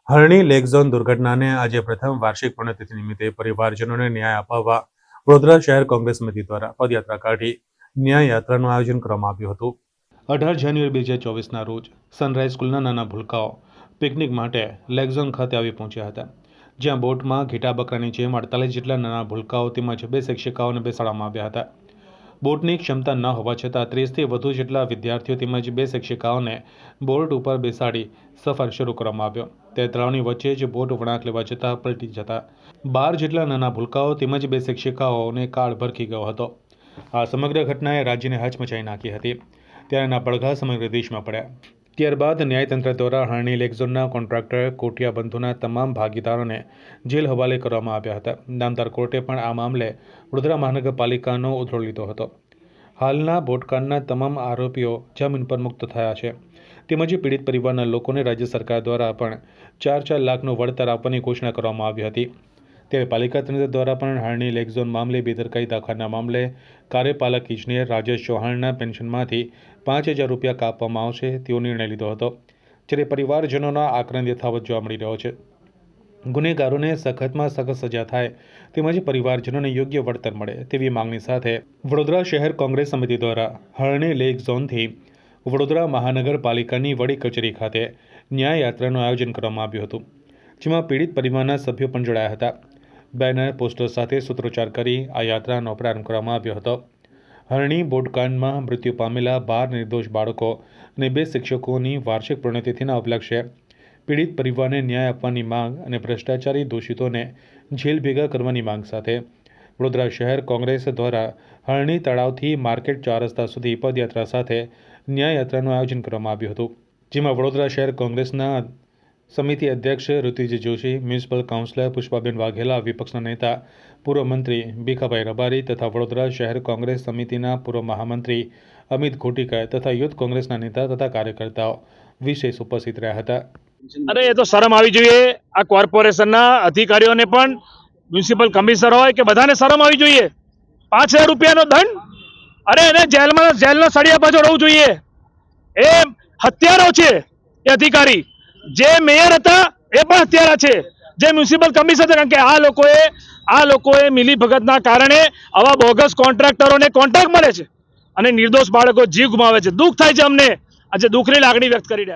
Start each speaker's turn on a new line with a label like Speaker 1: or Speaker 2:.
Speaker 1: હરણી lake zone દુર્ઘટનાને આજે પ્રથમ વાર્ષિક પુણ્યતિથિ નિમિત્તે પરિવારજનોને ન્યાય અપાવવા વડોદરા શહેર કોંગ્રેસ સમિતિ દ્વારા પદયાત્રા કાઢી ન્યાય યાત્રાનું આયોજન કરવામાં આવ્યું હતું। 18 જાન્યુઆરી 2024ના રોજ સનરાઈઝ સ્કૂલના નાના ભૂલકાઓ પિકનિક માટે લેક ઝોન ખાતે આવી પહોંચ્યા હતા, જ્યાં બોટમાં ઘેટા બકરાની જેમ 48 જેટલા નાના ભૂલકાઓ તેમજ 2 શિક્ષિકાઓને બેસાડવામાં આવ્યા હતા। બોટની ક્ષમતા ન હોવા છતાં 30થી વધુ જેટલા વિદ્યાર્થીઓ તેમજ 2 શિક્ષિકાઓને બોટ ઉપર બેસાડી સફર શરૂ કરવામાં આવ્યો। તે તળાવની વચ્ચે જ બોટ વળાંક લેવા જતાં પલટી જતા 12 જેટલા નાના ભૂલકાઓ તેમજ 2 શિક્ષિકાઓને કાળ ભરખી ગયો હતો। આ સમગ્ર ઘટનાએ રાજ્યને હચમચાવી નાખી હતી, ત્યારે એના પડઘા સમગ્ર દેશમાં પડ્યા। ત્યારબાદ ન્યાયતંત્ર દ્વારા હરણી લેક ઝોનના કોન્ટ્રાક્ટર કોટિયા બંધુના તમામ ભાગીદારોને જેલ હવાલે કરવામાં આવ્યા હતા। નામદાર કોર્ટે પણ આ મામલે વડોદરા મહાનગરપાલિકાનો ઉધડો લીધો હતો। હાલના બોટકાંડના તમામ આરોપીઓ જામીન પર મુક્ત થયા છે, તેમજ પીડિત પરિવારના લોકોને રાજ્ય સરકાર દ્વારા પણ 4 લાખનું વળતર આપવાની ઘોષણા કરવામાં આવી હતી। ત્યારે પાલિકા તંત્ર દ્વારા પણ હરણી લેક ઝોન મામલે બેદરકારી દાખવવાના મામલે કાર્યપાલક ઇજનેર રાજેશ ચૌહાણના પેન્શનમાંથી 5000 રૂપિયા કાપવામાં આવશે તેવો નિર્ણય લીધો હતો, જ્યારે પરિવારજનોનો આક્રંદ યથાવત જોવા મળી રહ્યો છે। ગુનેગારોને સખતમાં સખત સજા થાય તેમજ પરિવારજનોને યોગ્ય વળતર મળે તેવી માંગણી સાથે વડોદરા શહેર કોંગ્રેસ સમિતિ દ્વારા હરણી લેક ઝોનથી વડોદરા મહાનગરપાલિકાની વડી કચેરી ખાતે ન્યાય યાત્રાનું આયોજન કરવામાં આવ્યું હતું, જેમાં પીડિત પરિવારના સભ્યો પણ જોડાયા હતા। બેનર પોસ્ટર સાથે સૂત્રોચ્ચાર કરી આ યાત્રાનો પ્રારંભ કરવામાં આવ્યો હતો। હરણી બોટકાંડમાં મૃત્યુ પામેલા 12 નિર્દોષ બાળકો અને 2 શિક્ષકોની વાર્ષિક પુણ્યતિથિના ઉપલક્ષે પીડિત પરિવારને ન્યાય આપવાની માંગ અને ભ્રષ્ટાચારી દોષિતોને જેલ ભેગા કરવાની માંગ સાથે વડોદરા શહેર કોંગ્રેસ દ્વારા હરણી તળાવથી માર્કેટ 4 રસ્તા સુધી પદયાત્રા સાથે ન્યાય યાત્રાનું આયોજન કરવામાં આવ્યું હતું, જેમાં વડોદરા શહેર કોંગ્રેસના સમિતિ અધ્યક્ષ ઋત્વિજ જોશી, મ્યુનિસિપલ કાઉન્સિલર પુષ્પાબેન વાઘેલા, વિપક્ષના નેતા પૂર્વ મંત્રી ભીખાભાઈ રબારી તથા વડોદરા શહેર કોંગ્રેસ સમિતિના પૂર્વ મહામંત્રી અમિત ઘોટીકા તથા યુથ કોંગ્રેસના નેતા તથા કાર્યકર્તાઓ વિશેષ ઉપસ્થિત રહ્યા હતા।
Speaker 2: અરે એ તો શરમ આવી જોઈએ। આ કોર્પોરેશનના અધિકારીઓને પણ, મ્યુનિસિપલ કમિશનર હોય કે બધાને શરમ આવી જોઈએ। 5000 રૂપિયાનો દંડ, અરે એને જેલના સળિયા પાછળ રહેવું જોઈએ। એ હત્યારો છે એ અધિકારી, જે મેયર હતા એ પણ હત્યારા છે, જે મ્યુનિસિપલ કમિશનર, કારણ કે આ લોકોએ મિલીભગતના કારણે આવા બોગસ કોન્ટ્રાક્ટરોને કોન્ટ્રાક્ટ મળે છે અને નિર્દોષ બાળકો જીવ ગુમાવે છે। દુઃખ થાય છે અમને, આજે દુઃખની લાગણી વ્યક્ત કરી રહ્યા છે।